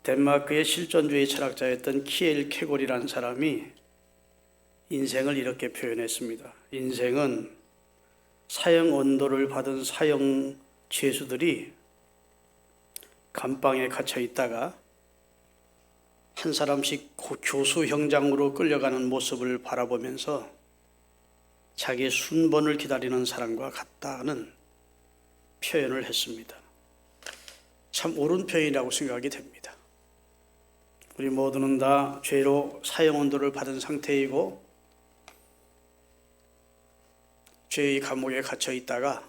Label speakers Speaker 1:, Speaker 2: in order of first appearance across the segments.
Speaker 1: 덴마크의 실존주의 철학자였던 키엘 케골이라는 사람이 인생을 이렇게 표현했습니다. 인생은 사형 언도를 받은 사형 죄수들이 감방에 갇혀 있다가 한 사람씩 교수 형장으로 끌려가는 모습을 바라보면서 자기의 순번을 기다리는 사람과 같다는 표현을 했습니다. 참 옳은 표현이라고 생각이 됩니다. 우리 모두는 다 죄로 사형 언도를 받은 상태이고 죄의 감옥에 갇혀 있다가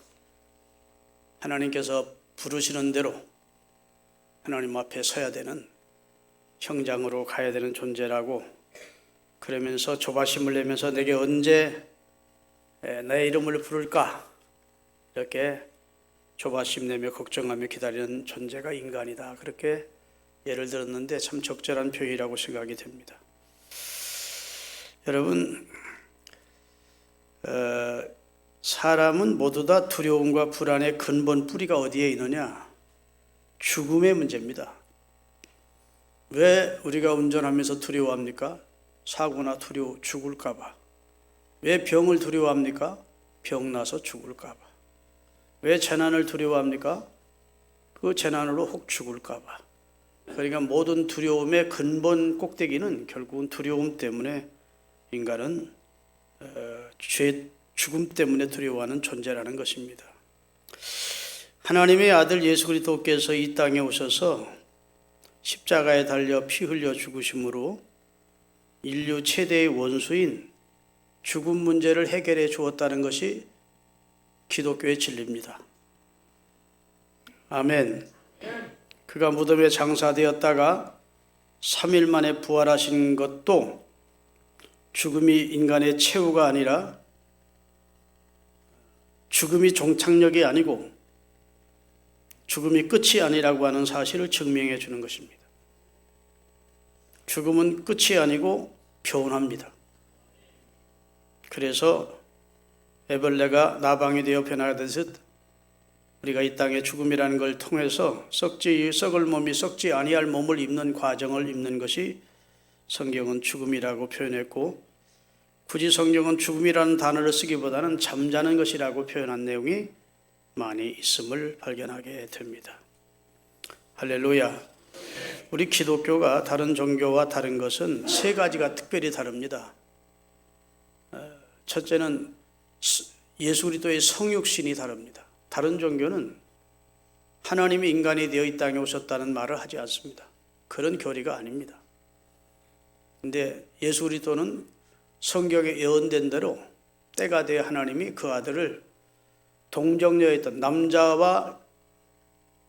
Speaker 1: 하나님께서 부르시는 대로 하나님 앞에 서야 되는, 형장으로 가야 되는 존재라고, 그러면서 조바심을 내면서 내게 언제 내 이름을 부를까, 이렇게 조바심 내며 걱정하며 기다리는 존재가 인간이다, 그렇게 예를 들었는데 참 적절한 표현이라고 생각이 됩니다. 여러분, 사람은 모두 다 두려움과 불안의 근본 뿌리가 어디에 있느냐? 죽음의 문제입니다. 왜 우리가 운전하면서 두려워합니까? 사고나 두려워 죽을까 봐. 왜 병을 두려워합니까? 병나서 죽을까 봐. 왜 재난을 두려워합니까? 그 재난으로 혹 죽을까 봐. 그러니까 모든 두려움의 근본 꼭대기는 결국은 두려움 때문에 인간은 죽음 때문에 두려워하는 존재라는 것입니다. 하나님의 아들 예수 그리스도께서 이 땅에 오셔서 십자가에 달려 피 흘려 죽으심으로 인류 최대의 원수인 죽음 문제를 해결해 주었다는 것이 기독교의 진리입니다. 아멘. 그가 무덤에 장사되었다가 3일 만에 부활하신 것도 죽음이 인간의 최후가 아니라 죽음이 종착역이 아니고 죽음이 끝이 아니라고 하는 사실을 증명해 주는 것입니다. 죽음은 끝이 아니고 변화입니다. 그래서 애벌레가 나방이 되어 변화되듯 우리가 이 땅의 죽음이라는 걸 통해서 썩을 몸이 썩지 아니할 몸을 입는 과정을 입는 것이 성경은 죽음이라고 표현했고, 굳이 성경은 죽음이라는 단어를 쓰기보다는 잠자는 것이라고 표현한 내용이 많이 있음을 발견하게 됩니다. 할렐루야. 우리 기독교가 다른 종교와 다른 것은 세 가지가 특별히 다릅니다. 첫째는 예수 그리스도의 성육신이 다릅니다. 다른 종교는 하나님이 인간이 되어 이 땅에 오셨다는 말을 하지 않습니다. 그런 교리가 아닙니다. 그런데 예수 그리스도는 성경에 예언된 대로 때가 되어 하나님이 그 아들을 동정녀였던, 남자와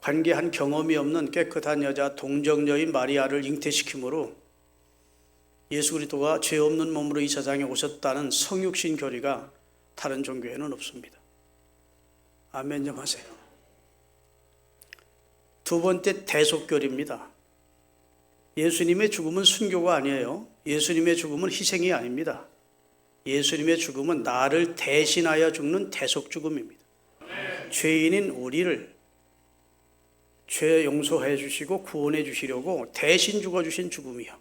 Speaker 1: 관계한 경험이 없는 깨끗한 여자 동정녀인 마리아를 잉태시킴으로 예수 그리스도가 죄 없는 몸으로 이 세상에 오셨다는 성육신 교리가 다른 종교에는 없습니다. 아멘 좀 하세요. 두 번째, 대속교리입니다. 예수님의 죽음은 순교가 아니에요. 예수님의 죽음은 희생이 아닙니다. 예수님의 죽음은 나를 대신하여 죽는 대속 죽음입니다. 죄인인 우리를 죄 용서해 주시고 구원해 주시려고 대신 죽어주신 죽음이요.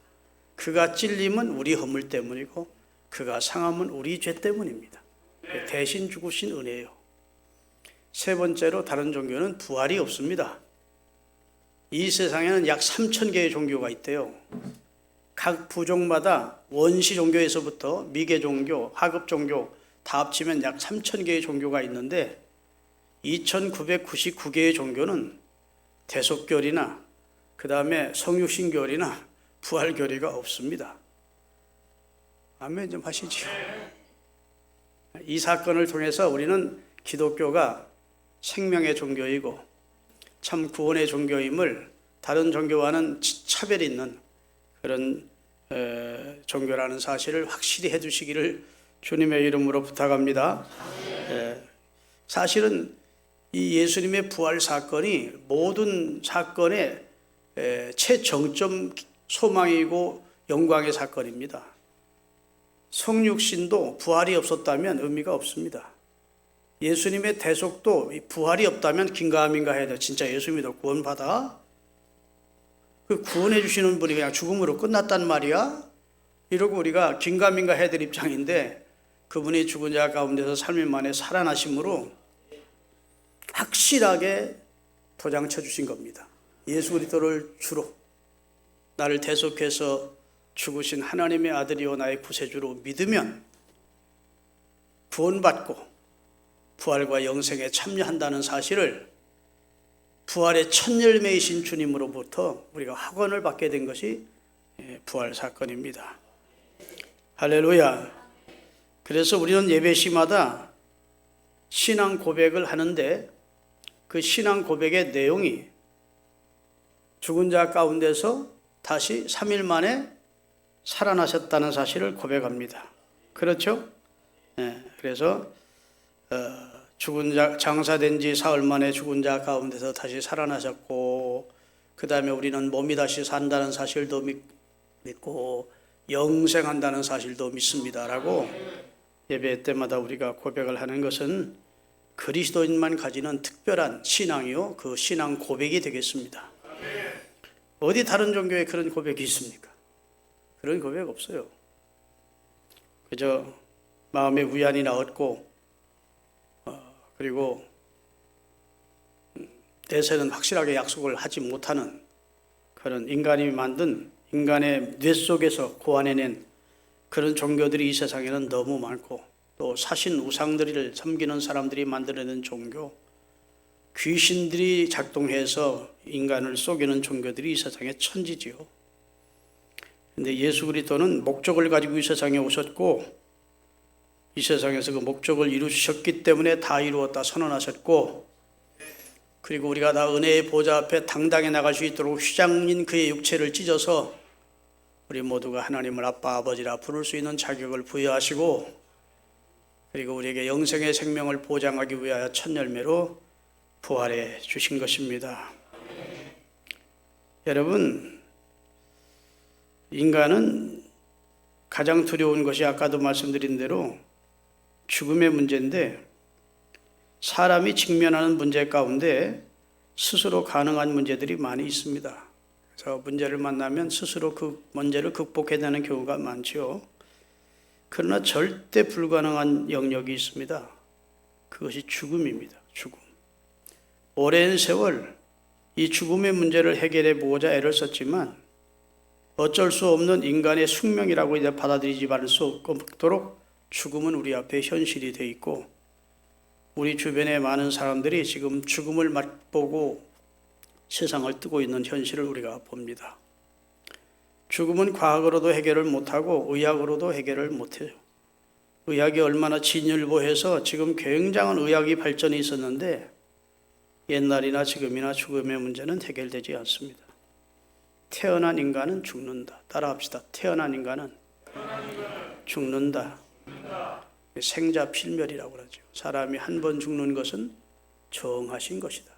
Speaker 1: 그가 찔림은 우리 허물 때문이고 그가 상함은 우리 죄 때문입니다. 대신 죽으신 은혜예요. 세 번째로, 다른 종교는 부활이 없습니다. 이 세상에는 약 3,000개의 종교가 있대요. 각 부족마다 원시 종교에서부터 미개 종교, 하급 종교 다 합치면 약 3,000개의 종교가 있는데 2,999개의 종교는 대속교리나 그 다음에 성육신교리나 부활교리가 없습니다. 아멘 좀 하시죠. 이 사건을 통해서 우리는 기독교가 생명의 종교이고 참 구원의 종교임을 다른 종교와는 차별이 있는 그런 종교라는 사실을 확실히 해주시기를 주님의 이름으로 부탁합니다. 사실은 이 예수님의 부활 사건이 모든 사건의 최정점 소망이고 영광의 사건입니다. 성육신도 부활이 없었다면 의미가 없습니다. 예수님의 대속도 부활이 없다면 긴가민가 해야 돼. 진짜 예수 믿어 구원받아? 그 구원해 주시는 분이 그냥 죽음으로 끝났단 말이야? 이러고 우리가 긴가민가 해드릴 입장인데, 그분이 죽은 자 가운데서 3일 만에 살아나심으로 확실하게 도장쳐 주신 겁니다. 예수 그리스도를 주로 나를 대속해서 죽으신 하나님의 아들이요 나의 구세주로 믿으면 구원받고 부활과 영생에 참여한다는 사실을 부활의 첫 열매이신 주님으로부터 우리가 확언을 받게 된 것이 부활 사건입니다. 할렐루야. 그래서 우리는 예배 시마다 신앙 고백을 하는데, 그 신앙 고백의 내용이 죽은 자 가운데서 다시 3일 만에 살아나셨다는 사실을 고백합니다. 그렇죠? 그래서 죽은 자, 장사된 지 사흘 만에 죽은 자 가운데서 다시 살아나셨고, 그 다음에 우리는 몸이 다시 산다는 사실도 믿고 영생한다는 사실도 믿습니다라고 예배 때마다 우리가 고백을 하는 것은 그리스도인만 가지는 특별한 신앙이요, 그 신앙 고백이 되겠습니다. 어디 다른 종교에 그런 고백이 있습니까? 그런 고백 없어요. 그저 마음의 위안이나 얻고 그리고 대세는 확실하게 약속을 하지 못하는 그런 인간이 만든, 인간의 뇌 속에서 고안해낸 그런 종교들이 이 세상에는 너무 많고, 또 사신 우상들을 섬기는 사람들이 만들어낸 종교, 귀신들이 작동해서 인간을 속이는 종교들이 이 세상에 천지지요. 그런데 예수 그리스도는 목적을 가지고 이 세상에 오셨고, 이 세상에서 그 목적을 이루셨기 때문에 다 이루었다 선언하셨고, 그리고 우리가 다 은혜의 보좌 앞에 당당히 나갈 수 있도록 휘장인 그의 육체를 찢어서 우리 모두가 하나님을 아빠 아버지라 부를 수 있는 자격을 부여하시고, 그리고 우리에게 영생의 생명을 보장하기 위하여 첫 열매로 부활해 주신 것입니다. 여러분, 인간은 가장 두려운 것이 아까도 말씀드린 대로 죽음의 문제인데, 사람이 직면하는 문제 가운데 스스로 가능한 문제들이 많이 있습니다. 그래서 문제를 만나면 스스로 그 문제를 극복해내는 경우가 많죠. 그러나 절대 불가능한 영역이 있습니다. 그것이 죽음입니다. 죽음. 오랜 세월 이 죽음의 문제를 해결해 보고자 애를 썼지만 어쩔 수 없는 인간의 숙명이라고 이제 받아들이지 않을 수 없도록 죽음은 우리 앞에 현실이 돼 있고, 우리 주변의 많은 사람들이 지금 죽음을 맛보고 세상을 뜨고 있는 현실을 우리가 봅니다. 죽음은 과학으로도 해결을 못하고 의학으로도 해결을 못해요. 의학이 얼마나 진일보해서 지금 굉장한 의학이 발전이 있었는데 옛날이나 지금이나 죽음의 문제는 해결되지 않습니다. 태어난 인간은 죽는다. 따라합시다. 태어난 인간은 죽는다. 생자 필멸이라고 그러죠. 사람이 한 번 죽는 것은 정하신 것이다.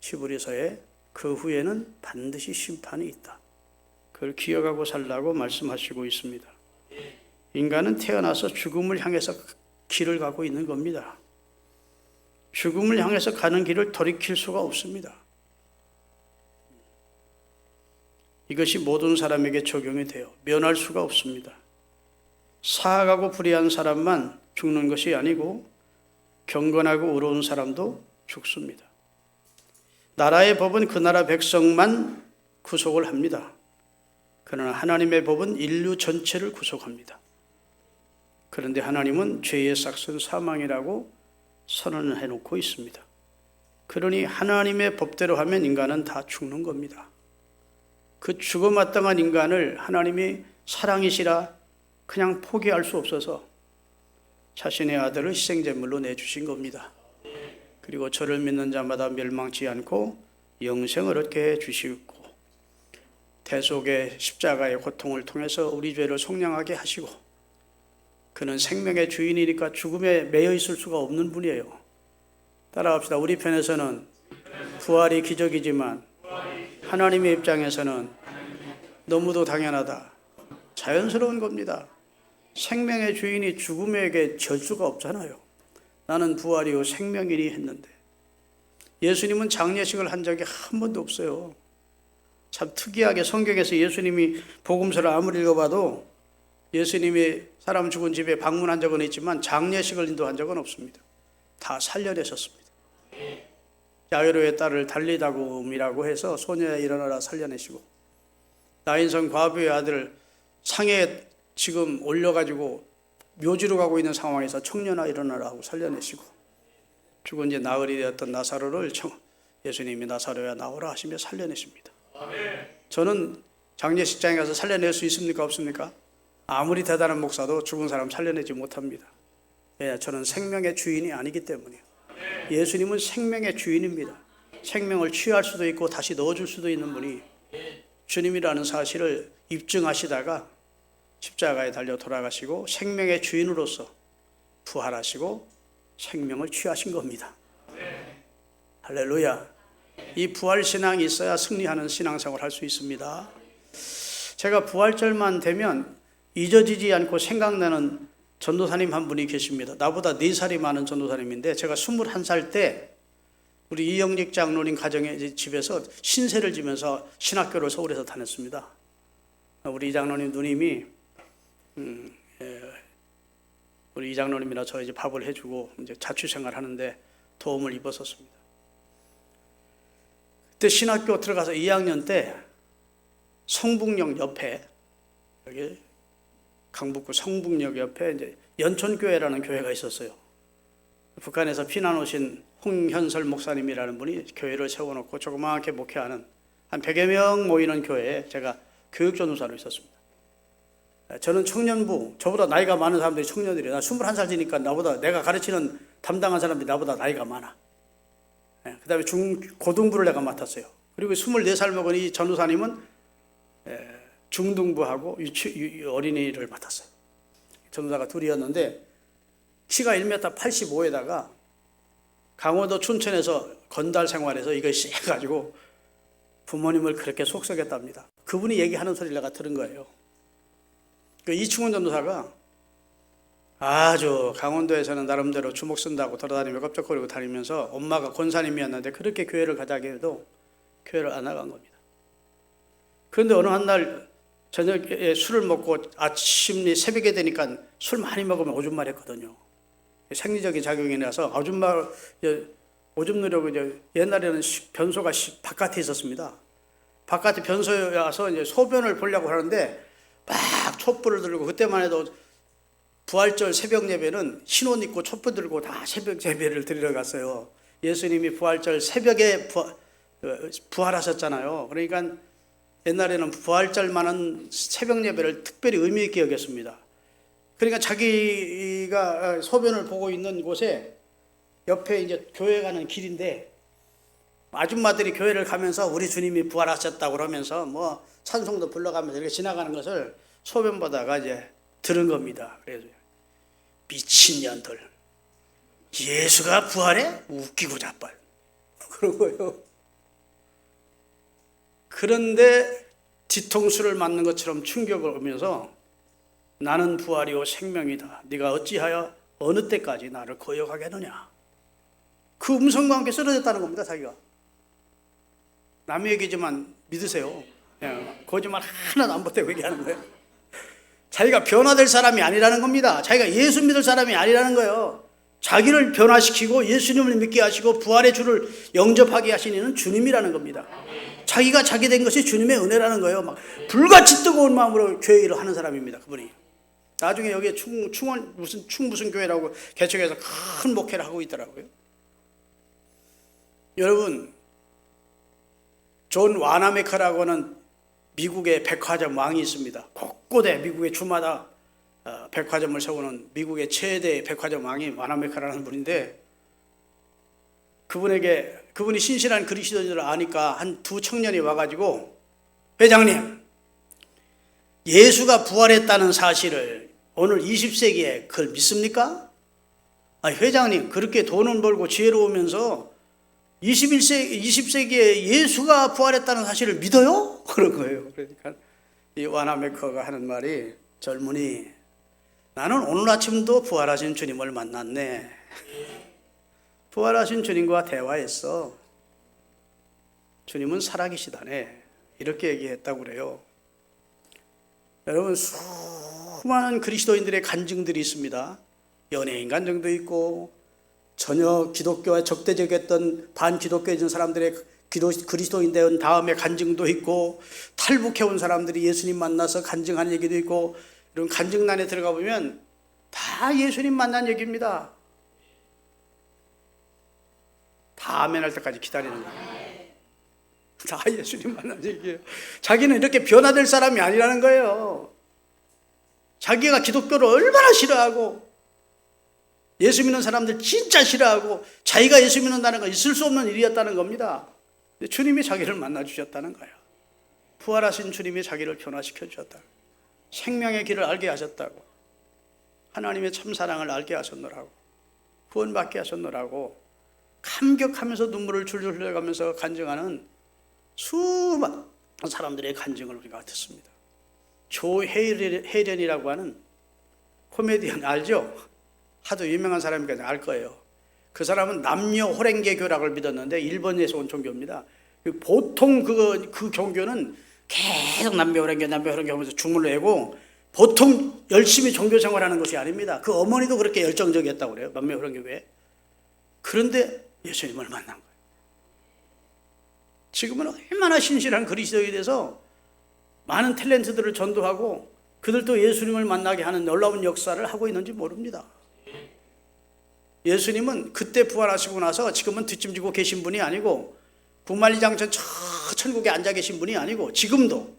Speaker 1: 히브리서에 그 후에는 반드시 심판이 있다. 그걸 기억하고 살라고 말씀하시고 있습니다. 인간은 태어나서 죽음을 향해서 길을 가고 있는 겁니다. 죽음을 향해서 가는 길을 돌이킬 수가 없습니다. 이것이 모든 사람에게 적용이 돼요. 면할 수가 없습니다. 사악하고 불의한 사람만 죽는 것이 아니고 경건하고 의로운 사람도 죽습니다. 나라의 법은 그 나라 백성만 구속을 합니다. 그러나 하나님의 법은 인류 전체를 구속합니다. 그런데 하나님은 죄의 삭은 사망이라고 선언을 해놓고 있습니다. 그러니 하나님의 법대로 하면 인간은 다 죽는 겁니다. 그 죽어마땅한 인간을 하나님이 사랑이시라 그냥 포기할 수 없어서 자신의 아들을 희생제물로 내주신 겁니다. 그리고 저를 믿는 자마다 멸망치 않고 영생을 얻게 해주시고, 대속의 십자가의 고통을 통해서 우리 죄를 속량하게 하시고, 그는 생명의 주인이니까 죽음에 매여 있을 수가 없는 분이에요. 따라합시다. 우리 편에서는 부활이 기적이지만 하나님의 입장에서는 너무도 당연하다, 자연스러운 겁니다. 생명의 주인이 죽음에게 질 수가 없잖아요. 나는 부활이요 생명이니 했는데, 예수님은 장례식을 한 적이 한 번도 없어요. 참 특이하게 성경에서 예수님이 복음서를 아무리 읽어봐도 예수님이 사람 죽은 집에 방문한 적은 있지만 장례식을 인도한 적은 없습니다. 다 살려내셨습니다. 야이로의 딸을 달리다굼이라고 해서 소녀야 일어나라 살려내시고, 나인성 과부의 아들 상에 지금 올려가지고 묘지로 가고 있는 상황에서 청년아 일어나라 하고 살려내시고, 죽은 지 나흘이 되었던 나사로를 예수님이 나사로야 나오라 하시며 살려내십니다. 저는 장례식장에 가서 살려낼 수 있습니까? 없습니까? 아무리 대단한 목사도 죽은 사람 살려내지 못합니다. 예, 저는 생명의 주인이 아니기 때문이에요. 예수님은 생명의 주인입니다. 생명을 취할 수도 있고 다시 넣어줄 수도 있는 분이 주님이라는 사실을 입증하시다가 십자가에 달려 돌아가시고 생명의 주인으로서 부활하시고 생명을 취하신 겁니다. 할렐루야. 이 부활신앙이 있어야 승리하는 신앙생활을 할 수 있습니다. 제가 부활절만 되면 잊어지지 않고 생각나는 전도사님 한 분이 계십니다. 나보다 4살이 많은 전도사님인데, 제가 21살 때 우리 이영직 장로님 가정의 집에서 신세를 지면서 신학교를 서울에서 다녔습니다. 우리 이 장로님 누님이 우리 이 장로님이나 저 이제 밥을 해주고 이제 자취생활 하는데 도움을 입었었습니다. 그때 신학교 들어가서 2학년 때 성북역 옆에, 여기 강북구 성북역 옆에 이제 연촌교회라는 교회가 있었어요. 북한에서 피난 오신 홍현설 목사님이라는 분이 교회를 세워놓고 조그맣게 목회하는 한 100여 명 모이는 교회에 제가 교육전도사로 있었습니다. 저는 청년부, 저보다 나이가 많은 사람들이 청년들이에요. 나 21살 지니까 나보다, 내가 가르치는 담당한 사람들이 나보다 나이가 많아. 그 다음에 고등부를 내가 맡았어요. 그리고 24살 먹은 이 전도사님은 중등부하고 어린이를 맡았어요. 전도사가 둘이었는데, 키가 1m 85에다가 강원도 춘천에서 건달 생활에서 이것이 해가지고 부모님을 그렇게 속썩였답니다. 그분이 얘기하는 소리를 내가 들은 거예요. 이충원 전도사가 아주 강원도에서는 나름대로 주먹 쓴다고 돌아다니며 껍적거리고 다니면서, 엄마가 권사님이었는데 그렇게 교회를 가자게 해도 교회를 안 나간 겁니다. 그런데 어느 한날 저녁에 술을 먹고 아침 새벽에 되니까 술 많이 먹으면 오줌 마렸거든요. 생리적인 작용이 나서 오줌 누려고 이제 옛날에는 변소가 바깥에 있었습니다. 바깥에 변소에 와서 이제 소변을 보려고 하는데 막 촛불을 들고, 그때만 해도 부활절 새벽 예배는 흰옷 입고 촛불 들고 다 새벽 예배를 드리러 갔어요. 예수님이 부활절 새벽에 부활하셨잖아요. 그러니까 옛날에는 부활절만은 새벽 예배를 특별히 의미 있게 여겼습니다. 그러니까 자기가 소변을 보고 있는 곳에 옆에 이제 교회 가는 길인데, 아줌마들이 교회를 가면서 우리 주님이 부활하셨다고 그러면서 뭐 찬송도 불러가면서 이렇게 지나가는 것을 소변 보다가 이제 들은 겁니다. 그래서 미친년들, 예수가 부활해? 웃기고 자빨 그런 거예요. 그런데 뒤통수를 맞는 것처럼 충격을 오면서 나는 부활이요 생명이다. 네가 어찌하여 어느 때까지 나를 거역하겠느냐. 그 음성과 함께 쓰러졌다는 겁니다. 자기가. 남의 얘기지만 믿으세요. 거짓말 하나도 안 보태고 얘기하는 거예요. 자기가 변화될 사람이 아니라는 겁니다. 자기가 예수 믿을 사람이 아니라는 거예요. 자기를 변화시키고 예수님을 믿게 하시고 부활의 주를 영접하게 하신 이는 주님이라는 겁니다. 자기가 자기 된 것이 주님의 은혜라는 거예요. 막 불같이 뜨거운 마음으로 교회 일을 하는 사람입니다. 그분이. 나중에 여기에 충원 무슨 교회라고 개척해서 큰 목회를 하고 있더라고요. 여러분, 존 와나메커라고 하는 미국의 백화점 왕이 있습니다. 곳곳에 미국의 주마다 백화점을 세우는 미국의 최대 백화점 왕이 와나메커라는 분인데, 그분이 신실한 그리스도인 줄 아니까 한 두 청년이 와가지고, 회장님, 예수가 부활했다는 사실을 오늘 20세기에 그걸 믿습니까? 아니, 회장님, 그렇게 돈을 벌고 지혜로우면서 20세기에 예수가 부활했다는 사실을 믿어요? 그런 거예요. 그러니까 이 와나메커가 하는 말이, 젊은이, 나는 오늘 아침도 부활하신 주님을 만났네. 부활하신 주님과 대화했어. 주님은 살아계시다네. 이렇게 얘기했다고 그래요. 여러분, 수많은 그리스도인들의 간증들이 있습니다. 연예인 간증도 있고, 전혀 기독교와 적대적이었던 반기독교인 사람들의 그리스도인 된 다음에 간증도 있고, 탈북해온 사람들이 예수님 만나서 간증한 얘기도 있고, 이런 간증란에 들어가 보면 다 예수님 만난 얘기입니다. 다 아멘 할 때까지 기다리는 거예요. 다 예수님 만난 얘기예요. 자기는 이렇게 변화될 사람이 아니라는 거예요. 자기가 기독교를 얼마나 싫어하고, 예수 믿는 사람들 진짜 싫어하고, 자기가 예수 믿는다는 건 있을 수 없는 일이었다는 겁니다. 주님이 자기를 만나주셨다는 거예요. 부활하신 주님이 자기를 변화시켜 주셨다. 생명의 길을 알게 하셨다고, 하나님의 참사랑을 알게 하셨노라고, 구원받게 하셨노라고 감격하면서 눈물을 줄줄 흘려가면서 간증하는 수많은 사람들의 간증을 우리가 듣습니다. 조혜련이라고 하는 코미디언 알죠? 하도 유명한 사람이니까 알 거예요. 그 사람은 남녀 호랭개교라고 믿었는데 일본에서 온 종교입니다. 보통 그 종교는 계속 남녀 호랭개 하면서 주문을 내고 보통 열심히 종교 생활하는 것이 아닙니다. 그 어머니도 그렇게 열정적이었다고 그래요. 남녀 호랭개교에. 그런데 예수님을 만난 거예요. 지금은 얼마나 신실한 그리스도인이 돼서 많은 탤런트들을 전도하고 그들도 예수님을 만나게 하는 놀라운 역사를 하고 있는지 모릅니다. 예수님은 그때 부활하시고 나서 지금은 뒷짐지고 계신 분이 아니고 구만리장천 저 천국에 앉아 계신 분이 아니고 지금도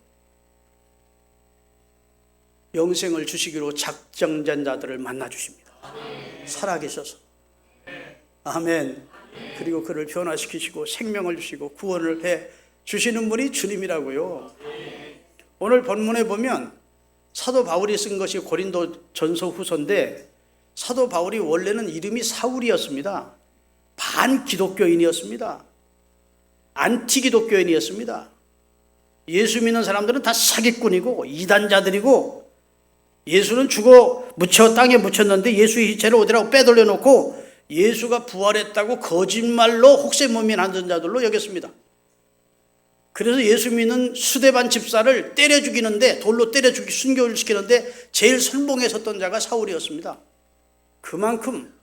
Speaker 1: 영생을 주시기로 작정된 자들을 만나 주십니다. 살아계셔서. 아멘. 그리고 그를 변화시키시고 생명을 주시고 구원을 해 주시는 분이 주님이라고요. 오늘 본문에 보면 사도 바울이 쓴 것이 고린도 전서 후서인데, 사도 바울이 원래는 이름이 사울이었습니다. 반기독교인이었습니다. 안티기독교인이었습니다. 예수 믿는 사람들은 다 사기꾼이고 이단자들이고, 예수는 죽어 땅에 묻혔는데 예수의 희체를 어디라고 빼돌려 놓고 예수가 부활했다고 거짓말로 혹세무민하는 자들로 여겼습니다. 그래서 예수 믿는 수데반 집사를 때려 죽이는데, 돌로 때려 죽이 순교를 시키는데 제일 선봉에 섰던 자가 사울이었습니다. 그만큼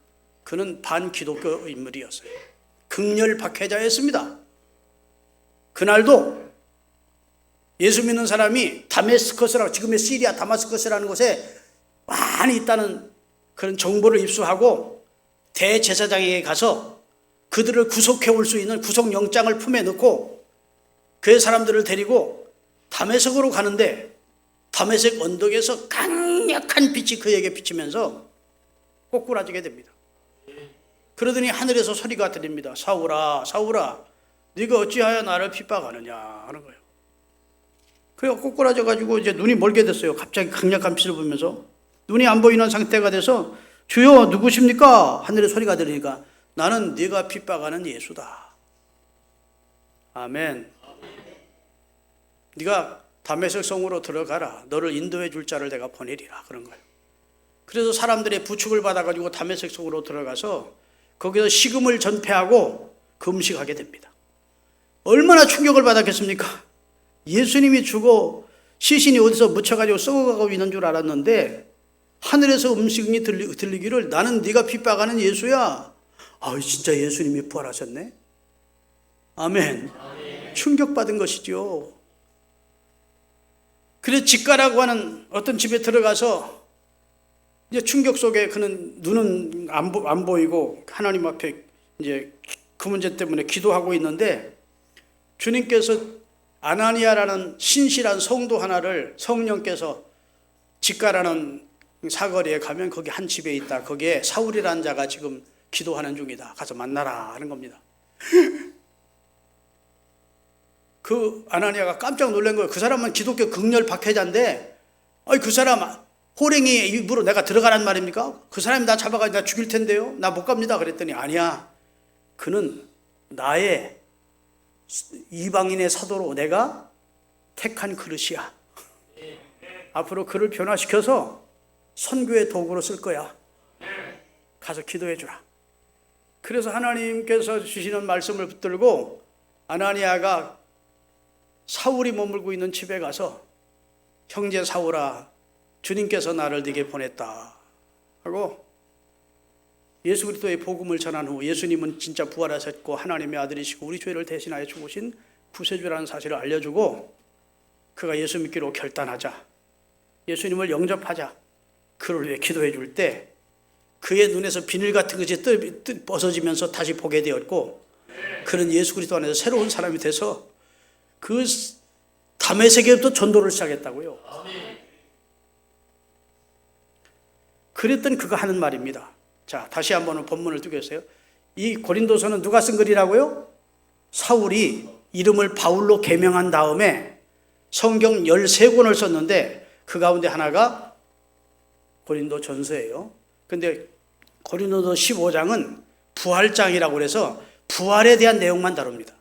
Speaker 1: 그는 반기독교 인물이었어요. 극렬 박해자였습니다. 그날도 예수 믿는 사람이 다메스커스라고, 지금의 시리아 다마스커스라는 곳에 많이 있다는 그런 정보를 입수하고 대제사장에게 가서 그들을 구속해 올 수 있는 구속영장을 품에 넣고 그 사람들을 데리고 다메섹으로 가는데, 다메섹 언덕에서 강력한 빛이 그에게 비치면서 꼬꾸라지게 됩니다. 그러더니 하늘에서 소리가 들립니다. 사울아, 사울아, 네가 어찌하여 나를 핍박하느냐 하는 거예요. 그래서 꼬꾸라져 가지고 이제 눈이 멀게 됐어요. 갑자기 강력한 빛을 보면서 눈이 안 보이는 상태가 돼서, 주여 누구십니까? 하늘의 소리가 들리니까 나는 네가 핍박하는 예수다. 아멘. 네가 다메섹 성으로 들어가라. 너를 인도해 줄 자를 내가 보내리라. 그런 거예요. 그래서 사람들의 부축을 받아가지고 다메섹 성으로 들어가서 거기서 식음을 전폐하고 금식하게 됩니다. 얼마나 충격을 받았겠습니까? 예수님이 죽어 시신이 어디서 묻혀가지고 썩어가고 있는 줄 알았는데 하늘에서 음식이 들리기를, 나는 네가 핍박하는 예수야. 아, 진짜 예수님이 부활하셨네. 아멘. 충격받은 것이죠. 그래서 직가라고 하는 어떤 집에 들어가서 이제 충격 속에 그는 눈은 안 보이고 하나님 앞에 이제 그 문제 때문에 기도하고 있는데, 주님께서 아나니아라는 신실한 성도 하나를 성령께서 직가라는 사거리에 가면 거기 한 집에 있다. 거기에 사울이라는 자가 지금 기도하는 중이다. 가서 만나라 하는 겁니다. 그 아나니아가 깜짝 놀란 거예요. 그 사람은 기독교 극렬 박해자인데, 그 사람 호랭이 입으로 내가 들어가란 말입니까? 그 사람이 나 잡아가지고 나 죽일 텐데요. 나 못 갑니다. 그랬더니 아니야. 그는 나의 이방인의 사도로 내가 택한 그릇이야. 앞으로 그를 변화시켜서 선교의 도구로 쓸 거야. 가서 기도해 주라. 그래서 하나님께서 주시는 말씀을 붙들고 아나니아가 사울이 머물고 있는 집에 가서 형제 사울아, 주님께서 나를 네게 보냈다 하고 예수 그리스도의 복음을 전한 후 예수님은 진짜 부활하셨고 하나님의 아들이시고 우리 죄를 대신하여 죽으신 구세주라는 사실을 알려주고 그가 예수 믿기로 결단하자, 예수님을 영접하자, 그를 위해 기도해 줄 때 그의 눈에서 비늘 같은 것이 벗어지면서 다시 보게 되었고 그는 예수 그리스도 안에서 새로운 사람이 돼서 그 다메섹에부터 전도를 시작했다고요. 그랬던 그가 하는 말입니다. 자, 다시 한번 본문을 뜨겠어요. 이 고린도서는 누가 쓴 글이라고요? 사울이 이름을 바울로 개명한 다음에 성경 13권을 썼는데 그 가운데 하나가 고린도 전서예요. 근데 고린도서 15장은 부활장이라고 그래서 부활에 대한 내용만 다룹니다.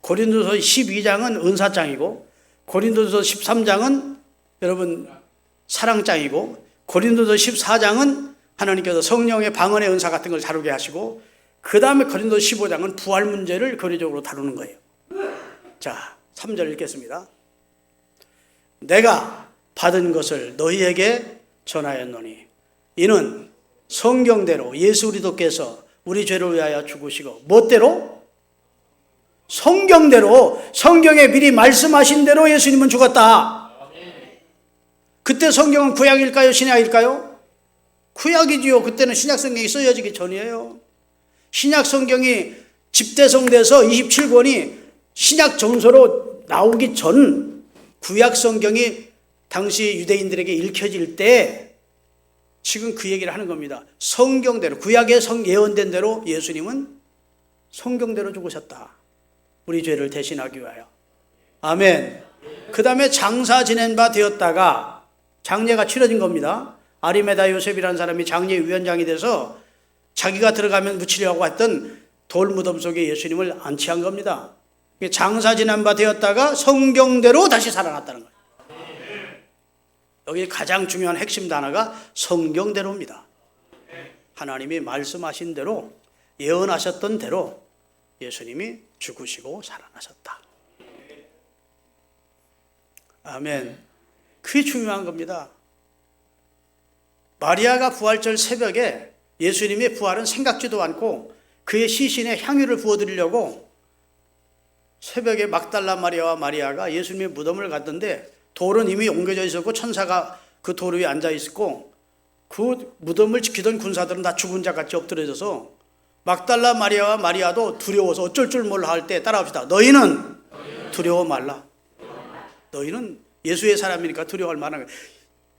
Speaker 1: 고린도서 12장은 은사장이고 고린도서 13장은 여러분 사랑장이고 고린도서 14장은 하나님께서 성령의 방언의 은사 같은 걸 다루게 하시고 그 다음에 고린도서 15장은 부활 문제를 교리적으로 다루는 거예요. 자, 3절 읽겠습니다. 내가 받은 것을 너희에게 전하였노니 이는 성경대로 예수 그리스도께서 우리 죄를 위하여 죽으시고 무엇대로? 성경대로, 성경에 미리 말씀하신 대로 예수님은 죽었다. 그때 성경은 구약일까요? 신약일까요? 구약이지요. 그때는 신약 성경이 쓰여지기 전이에요. 신약 성경이 집대성돼서 27권이 신약 정서로 나오기 전 구약 성경이 당시 유대인들에게 읽혀질 때 지금 그 얘기를 하는 겁니다. 성경대로, 구약에 예언된 대로 예수님은 성경대로 죽으셨다. 우리 죄를 대신하기 위하여. 아멘. 그 다음에 장사 지낸 바 되었다가 장례가 치러진 겁니다. 아리메다 요셉이라는 사람이 장례 위원장이 돼서 자기가 들어가면 묻히려고 했던 돌무덤 속에 예수님을 안치한 겁니다. 장사 지낸 바 되었다가 성경대로 다시 살아났다는 거예요. 여기 가장 중요한 핵심 단어가 성경대로입니다. 하나님이 말씀하신 대로, 예언하셨던 대로 예수님이 죽으시고 살아나셨다. 아멘. 그게 중요한 겁니다. 마리아가 부활절 새벽에 예수님의 부활은 생각지도 않고 그의 시신에 향유를 부어드리려고 새벽에 막달라 마리아와 마리아가 예수님의 무덤을 갔던데 돌은 이미 옮겨져 있었고 천사가 그 돌 위에 앉아 있었고 그 무덤을 지키던 군사들은 다 죽은 자 같이 엎드려져서 막달라 마리아와 마리아도 두려워서 어쩔 줄 몰라 할 때 따라합시다. 너희는 두려워 말라. 너희는 예수의 사람이니까 두려워할 만한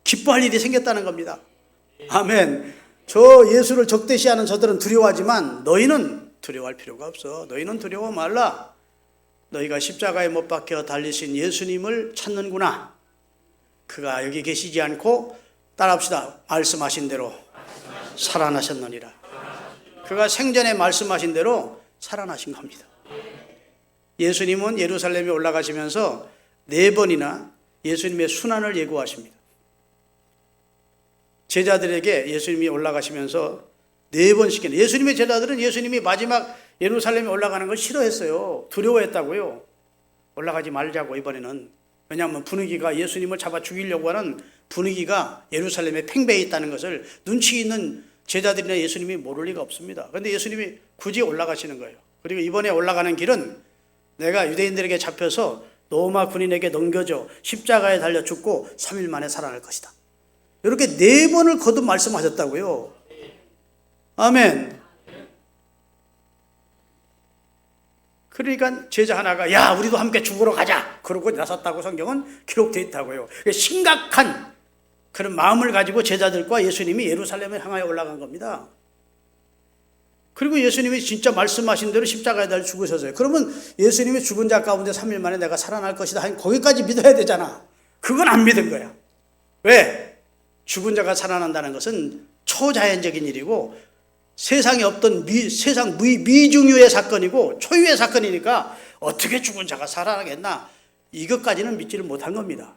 Speaker 1: 기뻐할 일이 생겼다는 겁니다. 아멘. 저 예수를 적대시하는 저들은 두려워하지만 너희는 두려워할 필요가 없어. 너희는 두려워 말라. 너희가 십자가에 못 박혀 달리신 예수님을 찾는구나. 그가 여기 계시지 않고 따라합시다. 말씀하신 대로 살아나셨느니라. 그가 생전에 말씀하신 대로 살아나신 겁니다. 예수님은 예루살렘에 올라가시면서 4번이나 예수님의 순환을 예고하십니다. 제자들에게 예수님이 올라가시면서 4번씩 예수님의 제자들은 예수님이 마지막 예루살렘에 올라가는 걸 싫어했어요. 두려워했다고요. 올라가지 말자고 이번에는. 왜냐하면 분위기가 예수님을 잡아 죽이려고 하는 분위기가 예루살렘에 팽배해 있다는 것을 눈치 있는 제자들이나 예수님이 모를 리가 없습니다. 그런데 예수님이 굳이 올라가시는 거예요. 그리고 이번에 올라가는 길은 내가 유대인들에게 잡혀서 로마 군인에게 넘겨져 십자가에 달려 죽고 3일 만에 살아날 것이다. 이렇게 4번을 거듭 말씀하셨다고요. 아멘. 그러니까 제자 하나가 야 우리도 함께 죽으러 가자 그러고 나섰다고 성경은 기록되어 있다고요. 심각한 그런 마음을 가지고 제자들과 예수님이 예루살렘을 향하여 올라간 겁니다. 그리고 예수님이 진짜 말씀하신 대로 십자가에 달려 죽으셨어요. 그러면 예수님이 죽은 자 가운데 3일 만에 내가 살아날 것이다. 거기까지 믿어야 되잖아. 그건 안 믿은 거야. 왜? 죽은 자가 살아난다는 것은 초자연적인 일이고 세상에 없던 세상 미중유의 사건이고 초유의 사건이니까 어떻게 죽은 자가 살아나겠나? 이것까지는 믿지를 못한 겁니다.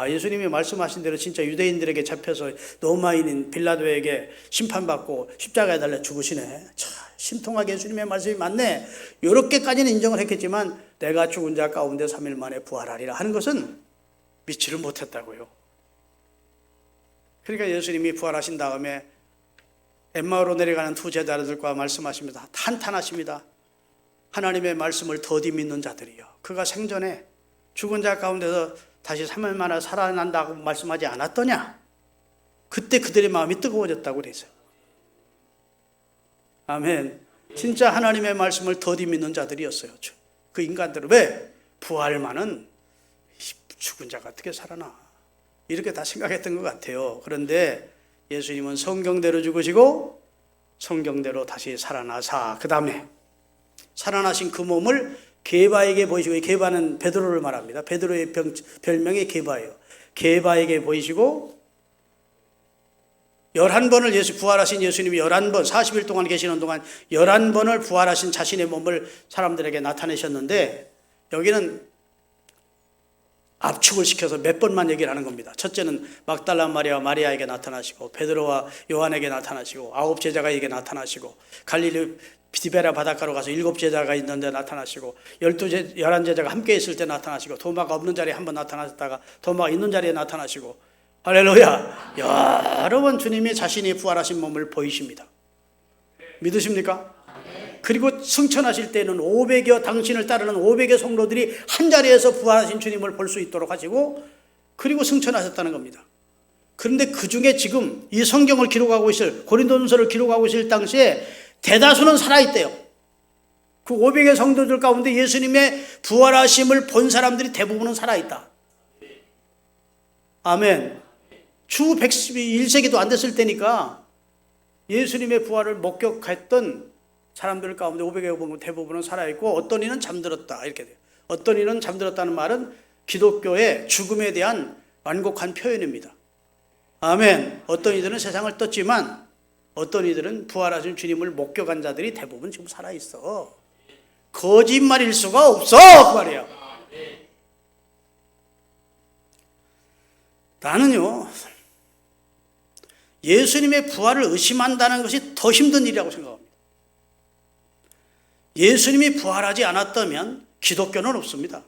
Speaker 1: 예수님이 말씀하신 대로 진짜 유대인들에게 잡혀서 로마인인 빌라도에게 심판받고 십자가에 달려 죽으시네. 참 심통하게 예수님의 말씀이 맞네. 이렇게까지는 인정을 했겠지만 내가 죽은 자 가운데 3일 만에 부활하리라 하는 것은 믿지를 못했다고요. 그러니까 예수님이 부활하신 다음에 엠마오로 내려가는 두 제자들과 말씀하십니다. 한탄하십니다. 하나님의 말씀을 더디 믿는 자들이요. 그가 생전에 죽은 자 가운데서 다시 3일 만에 살아난다고 말씀하지 않았더냐? 그때 그들의 마음이 뜨거워졌다고 그랬어요. 아멘. 진짜 하나님의 말씀을 더디 믿는 자들이었어요. 그 인간들은 왜? 부활만은 죽은 자가 어떻게 살아나? 이렇게 다 생각했던 것 같아요. 그런데 예수님은 성경대로 죽으시고 성경대로 다시 살아나사 그 다음에 살아나신 그 몸을 게바에게 보이시고, 게바는 베드로를 말합니다. 베드로의 별명이 게바예요. 게바에게 보이시고 11번을 부활하신 예수님이 11번 40일 동안 계시는 동안 11번을 부활하신 자신의 몸을 사람들에게 나타내셨는데 여기는 압축을 시켜서 몇 번만 얘기를 하는 겁니다. 첫째는 막달라 마리아와 마리아에게 나타나시고 베드로와 요한에게 나타나시고 9 제자가에게 나타나시고 갈릴리 디베라 바닷가로 가서 7 제자가 있는데 나타나시고 11 제자가 함께 있을 때 나타나시고 도마가 없는 자리에 한번 나타나셨다가 도마가 있는 자리에 나타나시고 할렐루야. 여러 번 주님이 자신이 부활하신 몸을 보이십니다. 믿으십니까? 그리고 승천하실 때는 500여 당신을 따르는 500여 성도들이 한 자리에서 부활하신 주님을 볼 수 있도록 하시고 그리고 승천하셨다는 겁니다. 그런데 그 중에 지금 이 성경을 기록하고 있을 고린도전서를 기록하고 있을 당시에 대다수는 살아있대요. 그 500의 성도들 가운데 예수님의 부활하심을 본 사람들이 대부분은 살아있다. 아멘. 주 111세기도 안 됐을 때니까 예수님의 부활을 목격했던 사람들 가운데 500의 대부분은 살아있고 어떤 이는 잠들었다 이렇게 돼요. 어떤 이는 잠들었다는 말은 기독교의 죽음에 대한 완곡한 표현입니다. 아멘. 어떤 이들은 세상을 떴지만 어떤 이들은 부활하신 주님을 목격한 자들이 대부분 지금 살아있어. 거짓말일 수가 없어 그 말이야. 나는요 예수님의 부활을 의심한다는 것이 더 힘든 일이라고 생각합니다. 예수님이 부활하지 않았다면 기독교는 없습니다.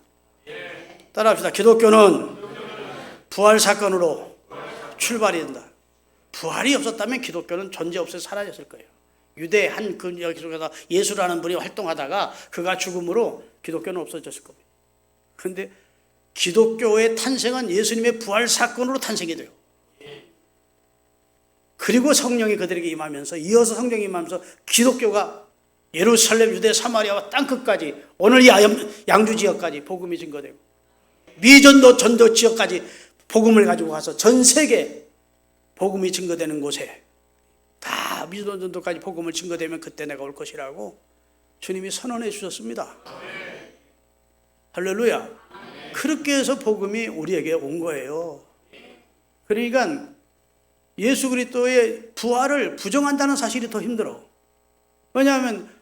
Speaker 1: 따라합시다. 기독교는 부활 사건으로 출발이 된다. 부활이 없었다면 기독교는 존재 없이 사라졌을 거예요. 유대 한 여기서 예수라는 분이 활동하다가 그가 죽음으로 기독교는 없어졌을 겁니다. 그런데 기독교의 탄생은 예수님의 부활 사건으로 탄생이 돼요. 그리고 성령이 그들에게 임하면서 이어서 성령이 임하면서 기독교가 예루살렘, 유대, 사마리아와 땅끝까지 오늘 이 양주 지역까지 복음이 증거되고 미전도 전도 지역까지 복음을 가지고 가서 전 세계 복음이 증거되는 곳에 다 미전도 전도까지 복음을 증거되면 그때 내가 올 것이라고 주님이 선언해 주셨습니다. 할렐루야. 그렇게 해서 복음이 우리에게 온 거예요. 그러니까 예수 그리스도의 부활을 부정한다는 사실이 더 힘들어. 왜냐하면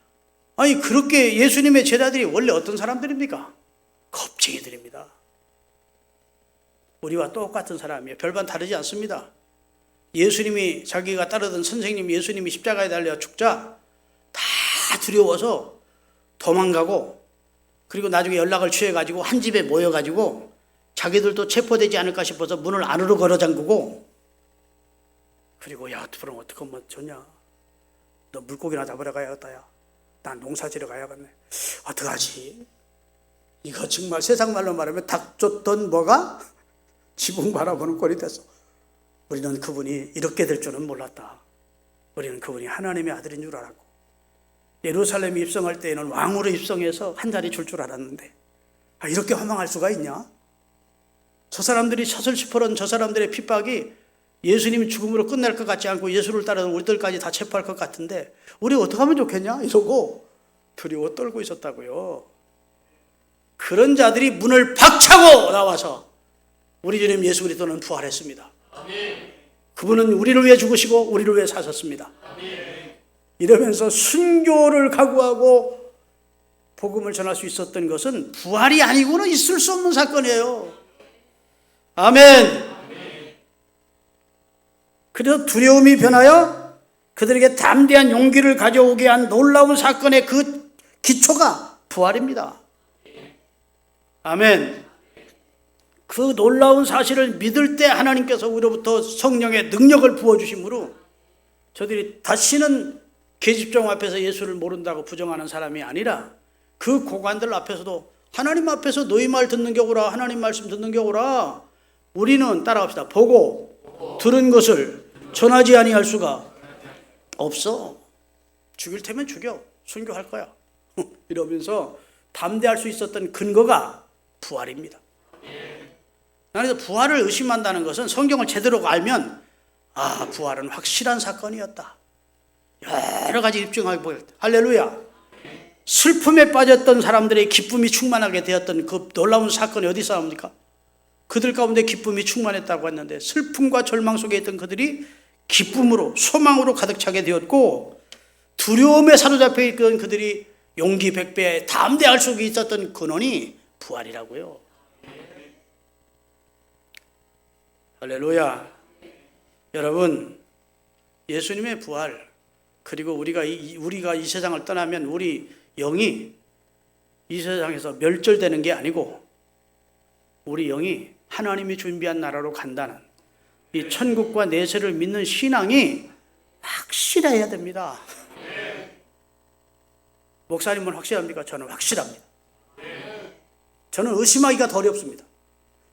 Speaker 1: 그렇게 예수님의 제자들이 원래 어떤 사람들입니까? 겁쟁이들입니다. 우리와 똑같은 사람이에요. 별반 다르지 않습니다. 예수님이 자기가 따르던 선생님 예수님이 십자가에 달려 죽자 다 두려워서 도망가고 그리고 나중에 연락을 취해가지고 한 집에 모여가지고 자기들도 체포되지 않을까 싶어서 문을 안으로 걸어 잠그고 그리고 야 그럼 어떻게 하면 좋냐? 너 물고기나 잡으러 가야겠다. 야. 난 농사 지러 가야겠네. 어떡하지? 이거 정말 세상 말로 말하면 닭 쫓던 뭐가 지붕 바라보는 꼴이 됐어. 우리는 그분이 이렇게 될 줄은 몰랐다. 우리는 그분이 하나님의 아들인 줄 알았고 예루살렘에 입성할 때에는 왕으로 입성해서 한 자리 줄 알았는데 이렇게 허망할 수가 있냐? 저 사람들이 서슬시퍼런 저 사람들의 핍박이 예수님이 죽음으로 끝날 것 같지 않고 예수를 따르는 우리들까지 다 체포할 것 같은데 우리 어떻게 하면 좋겠냐? 이러고 두려워 떨고 있었다고요. 그런 자들이 문을 박차고 나와서 우리 주님 예수 그리스도는 부활했습니다. 그분은 우리를 위해 죽으시고 우리를 위해 사셨습니다. 이러면서 순교를 각오하고 복음을 전할 수 있었던 것은 부활이 아니고는 있을 수 없는 사건이에요. 아멘. 그래서 두려움이 변하여 그들에게 담대한 용기를 가져오게 한 놀라운 사건의 그 기초가 부활입니다. 아멘. 그 놀라운 사실을 믿을 때 하나님께서 우리로부터 성령의 능력을 부어주심으로 저들이 다시는 계집종 앞에서 예수를 모른다고 부정하는 사람이 아니라 그 고관들 앞에서도 하나님 앞에서 너희 말 듣는 격오라, 하나님 말씀 듣는 격오라. 우리는 따라갑시다. 보고 들은 것을 전하지 아니할 수가 없어. 죽일 테면 죽여. 순교할 거야. 이러면서 담대할 수 있었던 근거가 부활입니다. 그래서 부활을 의심한다는 것은 성경을 제대로 알면 부활은 확실한 사건이었다. 여러 가지 입증하고 보였다. 할렐루야. 슬픔에 빠졌던 사람들의 기쁨이 충만하게 되었던 그 놀라운 사건이 어디 있습니까? 그들 가운데 기쁨이 충만했다고 했는데 슬픔과 절망 속에 있던 그들이 기쁨으로 소망으로 가득 차게 되었고 두려움에 사로잡혀 있던 그들이 용기 백배에 담대할 수 있었던 근원이 부활이라고요. 할렐루야. 여러분, 예수님의 부활, 그리고 우리가 이 세상을 떠나면 우리 영이 이 세상에서 멸절되는 게 아니고 우리 영이 하나님이 준비한 나라로 간다는 이 천국과 내세를 믿는 신앙이 확실해야 됩니다. 목사님은 확실합니까? 저는 확실합니다. 저는 의심하기가 더 어렵습니다.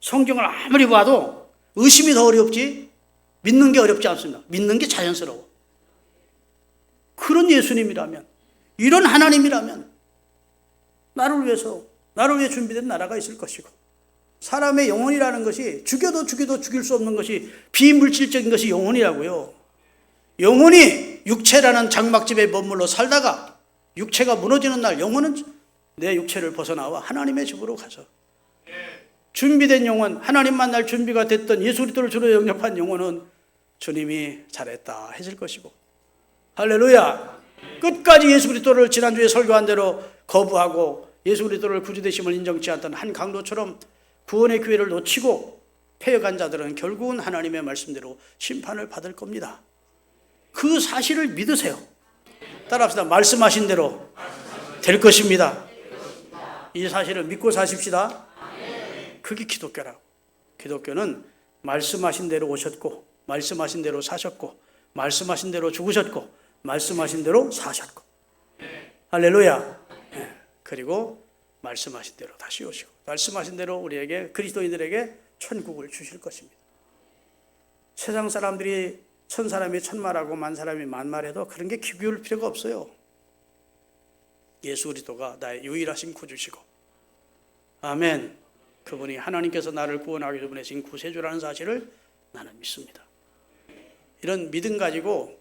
Speaker 1: 성경을 아무리 봐도 의심이 더 어렵지 믿는 게 어렵지 않습니다. 믿는 게 자연스러워. 그런 예수님이라면, 이런 하나님이라면 나를 위해 준비된 나라가 있을 것이고, 사람의 영혼이라는 것이 죽여도 죽일 수 없는 것이 비물질적인 것이 영혼이라고요. 영혼이 육체라는 장막집에 머물러 살다가 육체가 무너지는 날 영혼은 내 육체를 벗어나와 하나님의 집으로 가서 준비된 영혼, 하나님 만날 준비가 됐던 예수 그리스도를 주로 영접한 영혼은 주님이 잘했다 해질 것이고, 할렐루야. 끝까지 예수 그리스도를 지난주에 설교한 대로 거부하고 예수 그리스도를 구주 되심을 인정치 않던 한 강도처럼 구원의 기회를 놓치고 패역한 자들은 결국은 하나님의 말씀대로 심판을 받을 겁니다. 그 사실을 믿으세요. 따라합시다. 말씀하신 대로 될 것입니다. 이 사실을 믿고 사십시다. 그게 기독교라고. 기독교는 말씀하신 대로 오셨고, 말씀하신 대로 사셨고, 말씀하신 대로 죽으셨고, 말씀하신 대로 사셨고, 할렐루야. 그리고 말씀하신 대로 다시 오시고, 말씀하신 대로 우리에게, 그리스도인들에게 천국을 주실 것입니다. 세상 사람들이 천 사람이 천말하고 만 사람이 만말해도 그런 게 기울일 필요가 없어요. 예수 그리스도가 나의 유일하신 구주시고, 아멘. 그분이 하나님께서 나를 구원하기 위해 보내신 구세주라는 사실을 나는 믿습니다. 이런 믿음 가지고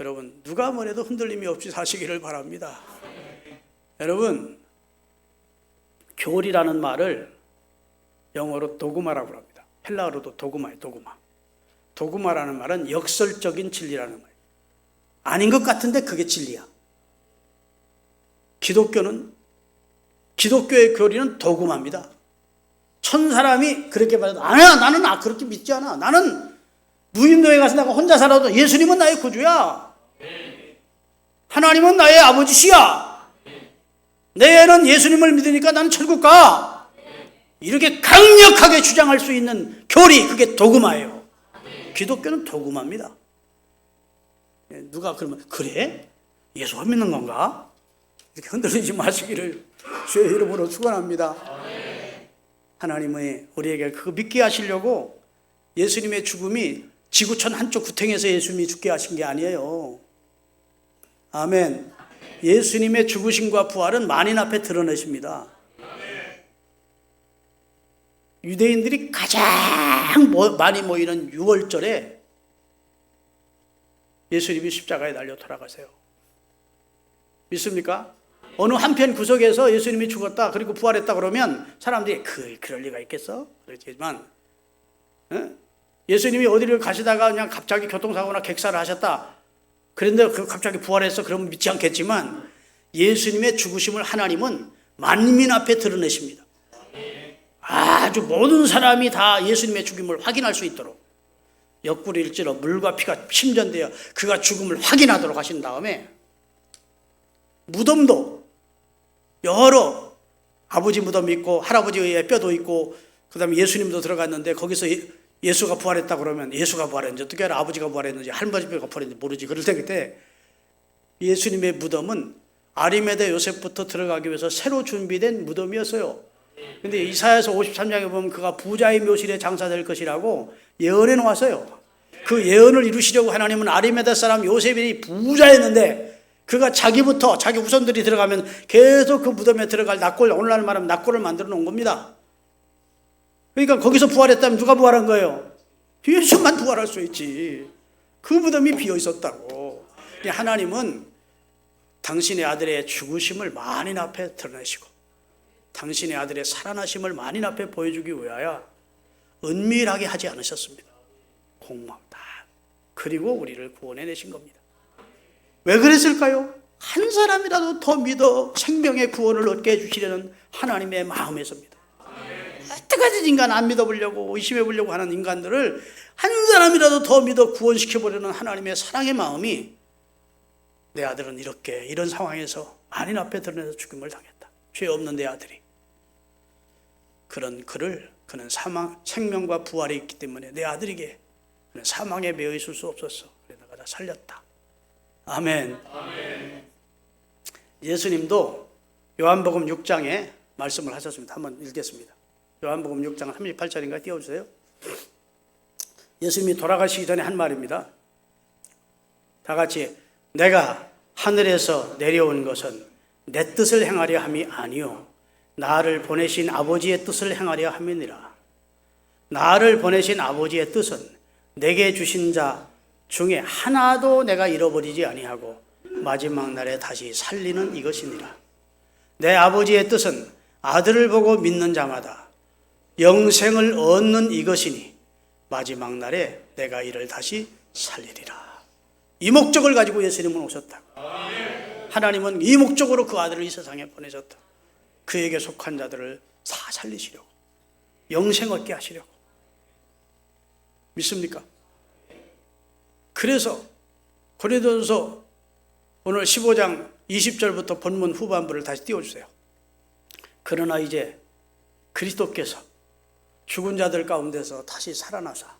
Speaker 1: 여러분 누가 뭐래도 흔들림이 없이 사시기를 바랍니다. 여러분, 교리라는 말을 영어로 도그마라고 합니다. 헬라어로도 도그마예요. 도그마라는 말은 역설적인 진리라는 말이에요. 아닌 것 같은데 그게 진리야. 기독교의 교리는 도그마입니다. 천 사람이 그렇게 말해도 아니야, 나는 그렇게 믿지 않아. 나는 무인도에 가서 내가 혼자 살아도 예수님은 나의 구주야. 하나님은 나의 아버지시야. 내 애는 예수님을 믿으니까 나는 천국 가. 이렇게 강력하게 주장할 수 있는 교리, 그게 도그마예요. 기독교는 도그마입니다. 누가 그러면 그래? 예수를 믿는 건가? 이렇게 흔들리지 마시기를 주의 이름으로 축원합니다. 하나님의 우리에게 그거 믿게 하시려고 예수님의 죽음이 지구촌 한쪽 구탱에서 예수님이 죽게 하신 게 아니에요. 아멘. 예수님의 죽으심과 부활은 만인 앞에 드러내십니다. 유대인들이 가장 많이 모이는 6월절에 예수님이 십자가에 달려 돌아가세요. 믿습니까? 어느 한편 구석에서 예수님이 죽었다 그리고 부활했다 그러면 사람들이 그럴 리가 있겠어? 그렇지만 예수님이 어디를 가시다가 그냥 갑자기 교통사고나 객사를 하셨다 그런데 갑자기 부활했어 그러면 믿지 않겠지만 예수님의 죽으심을 하나님은 만민 앞에 드러내십니다. 아주 모든 사람이 다 예수님의 죽음을 확인할 수 있도록 옆구리를 찔러 물과 피가 침전되어 그가 죽음을 확인하도록 하신 다음에 무덤도 여러 아버지 무덤이 있고 할아버지의 뼈도 있고 그 다음에 예수님도 들어갔는데 거기서 예수가 부활했다 그러면 예수가 부활했는지 어떻게 알아? 아버지가 부활했는지 할머니가 부활했는지 모르지. 그럴 때 예수님의 무덤은 아리마대 요셉부터 들어가기 위해서 새로 준비된 무덤이었어요. 근데 이사야서 53장에 보면 그가 부자의 묘실에 장사될 것이라고 예언해 놓았어요. 그 예언을 이루시려고 하나님은 아리마대 사람 요셉이 부자였는데 그가 자기부터 자기 후손들이 들어가면 계속 그 무덤에 들어갈 낙골, 오늘날 말하면 낙골을 만들어 놓은 겁니다. 그러니까 거기서 부활했다면 누가 부활한 거예요? 예수만 부활할 수 있지. 그 무덤이 비어 있었다고. 하나님은 당신의 아들의 죽으심을 만인 앞에 드러내시고 당신의 아들의 살아나심을 만인 앞에 보여주기 위하여 은밀하게 하지 않으셨습니다. 공명다. 그리고 우리를 구원해내신 겁니다. 왜 그랬을까요? 한 사람이라도 더 믿어 생명의 구원을 얻게 해주시려는 하나님의 마음에서입니다. 어떻게든 인간 안 믿어보려고 의심해보려고 하는 인간들을 한 사람이라도 더 믿어 구원시켜보려는 하나님의 사랑의 마음이 내 아들은 이렇게 이런 상황에서 만인 앞에 드러내서 죽음을 당했다. 죄 없는 내 아들이. 그런 그는 생명과 부활이 있기 때문에 내 아들에게 그는 사망에 매여 있을 수 없었어. 그래서 내가 다 살렸다. 아멘. 아멘. 예수님도 요한복음 6장에 말씀을 하셨습니다. 한번 읽겠습니다. 요한복음 6장 38절인가 띄워주세요. 예수님이 돌아가시기 전에 한 말입니다. 다 같이 내가 하늘에서 내려온 것은 내 뜻을 행하려 함이 아니요 나를 보내신 아버지의 뜻을 행하려 함이니라. 나를 보내신 아버지의 뜻은 내게 주신 자 중에 하나도 내가 잃어버리지 아니하고 마지막 날에 다시 살리는 이것이니라. 내 아버지의 뜻은 아들을 보고 믿는 자마다 영생을 얻는 이것이니 마지막 날에 내가 이를 다시 살리리라. 이 목적을 가지고 예수님은 오셨다고. 하나님은 이 목적으로 그 아들을 이 세상에 보내셨다. 그에게 속한 자들을 다 살리시려고, 영생 얻게 하시려고. 믿습니까? 그래서 고린도전서 오늘 15장 20절부터 본문 후반부를 다시 띄워주세요. 그러나 이제 그리스도께서 죽은 자들 가운데서 다시 살아나사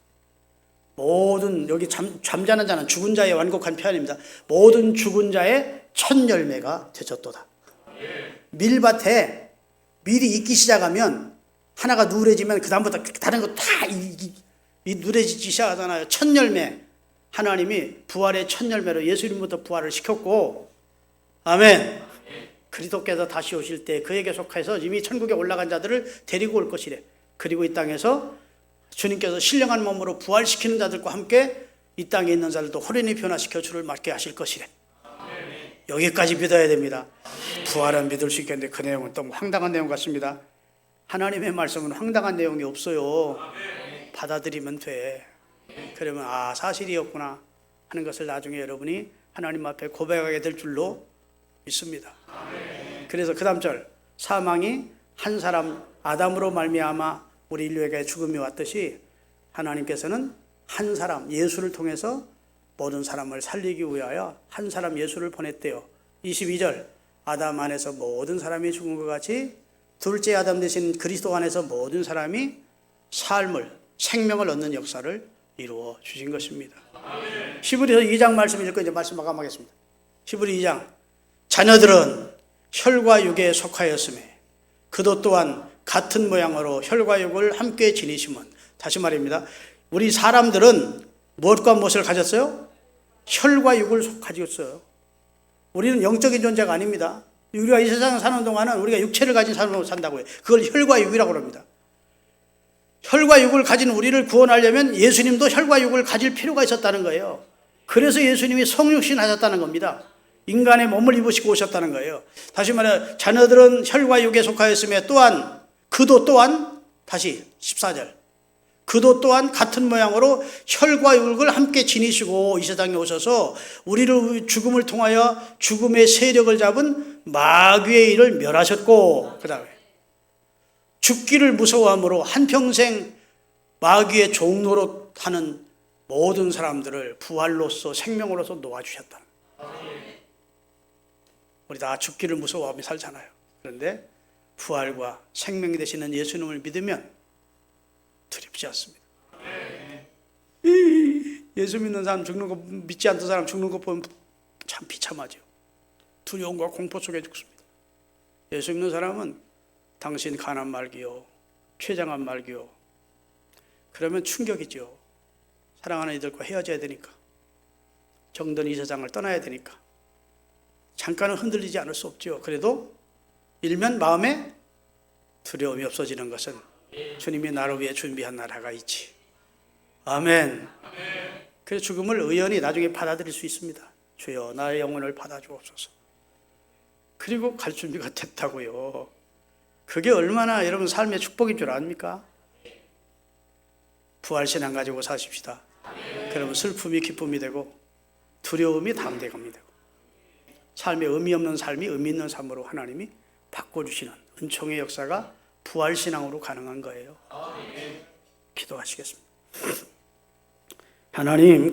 Speaker 1: 모든, 여기 잠자는 자는 죽은 자의 완곡한 표현입니다. 모든 죽은 자의 첫 열매가 되셨도다. 밀밭에 밀이 익기 시작하면 하나가 누래지면 그 다음부터 다른 거 다 누래지기 시작하잖아요. 첫 열매. 하나님이 부활의 첫 열매로 예수님부터 부활을 시켰고, 아멘. 그리스도께서 다시 오실 때 그에게 속해서 이미 천국에 올라간 자들을 데리고 올 것이래. 그리고 이 땅에서 주님께서 신령한 몸으로 부활시키는 자들과 함께 이 땅에 있는 자들도 호련히 변화시켜 주를 맡게 하실 것이래. 여기까지 믿어야 됩니다. 부활은 믿을 수 있겠는데 그 내용은 또 황당한 내용 같습니다. 하나님의 말씀은 황당한 내용이 없어요. 받아들이면 돼. 그러면 사실이었구나 하는 것을 나중에 여러분이 하나님 앞에 고백하게 될 줄로 믿습니다. 그래서 그 다음 절, 사망이 한 사람 아담으로 말미암아 우리 인류에게 죽음이 왔듯이 하나님께서는 한 사람 예수를 통해서 모든 사람을 살리기 위하여 한 사람 예수를 보냈대요. 22절, 아담 안에서 모든 사람이 죽은 것 같이 둘째 아담 대신 그리스도 안에서 모든 사람이 생명을 얻는 역사를 이루어 주신 것입니다. 히브리서 2장 말씀 읽고 이제 말씀 마감하겠습니다. 히브리 2장, 자녀들은 혈과 육에 속하였음에 그도 또한 같은 모양으로 혈과 육을 함께 지니심은, 다시 말입니다. 우리 사람들은 무엇과 무엇을 가졌어요? 혈과 육을 가지고 있어요. 우리는 영적인 존재가 아닙니다. 우리가 이 세상에 사는 동안은 우리가 육체를 가진 삶으로 산다고 해요. 그걸 혈과 육이라고 합니다. 혈과 육을 가진 우리를 구원하려면 예수님도 혈과 육을 가질 필요가 있었다는 거예요. 그래서 예수님이 성육신 하셨다는 겁니다. 인간의 몸을 입으시고 오셨다는 거예요. 다시 말해, 자녀들은 혈과 육에 속하였으며 또한 그도 또한, 다시 14절, 그도 또한 같은 모양으로 혈과 육을 함께 지니시고 이 세상에 오셔서 우리를 죽음을 통하여 죽음의 세력을 잡은 마귀의 일을 멸하셨고, 그 다음에 죽기를 무서워함으로 한평생 마귀의 종노릇하는 모든 사람들을 부활로서 생명으로서 놓아주셨다. 우리 다 죽기를 무서워하며 살잖아요. 그런데 부활과 생명이 되시는 예수님을 믿으면 두렵지 않습니다. 예수 믿는 사람 죽는 거, 믿지 않던 사람 죽는 거 보면 참 비참하죠. 두려움과 공포 속에 죽습니다. 예수 믿는 사람은 당신 가난 말기요, 췌장한 말기요. 그러면 충격이죠. 사랑하는 이들과 헤어져야 되니까, 정든 이 세상을 떠나야 되니까 잠깐은 흔들리지 않을 수 없죠. 그래도 일면 마음에 두려움이 없어지는 것은 주님이 나를 위해 준비한 나라가 있지. 아멘. 그래서 죽음을 의연히 나중에 받아들일 수 있습니다. 주여 나의 영혼을 받아주옵소서. 그리고 갈 준비가 됐다고요. 그게 얼마나 여러분 삶의 축복인 줄 아닙니까? 부활신앙 가지고 사십시다. 그러면 슬픔이 기쁨이 되고 두려움이 담대감이 되고 삶에 의미 없는 삶이 의미 있는 삶으로 하나님이 바꿔주시는 은총의 역사가 부활신앙으로 가능한 거예요. 기도하시겠습니다. 하나님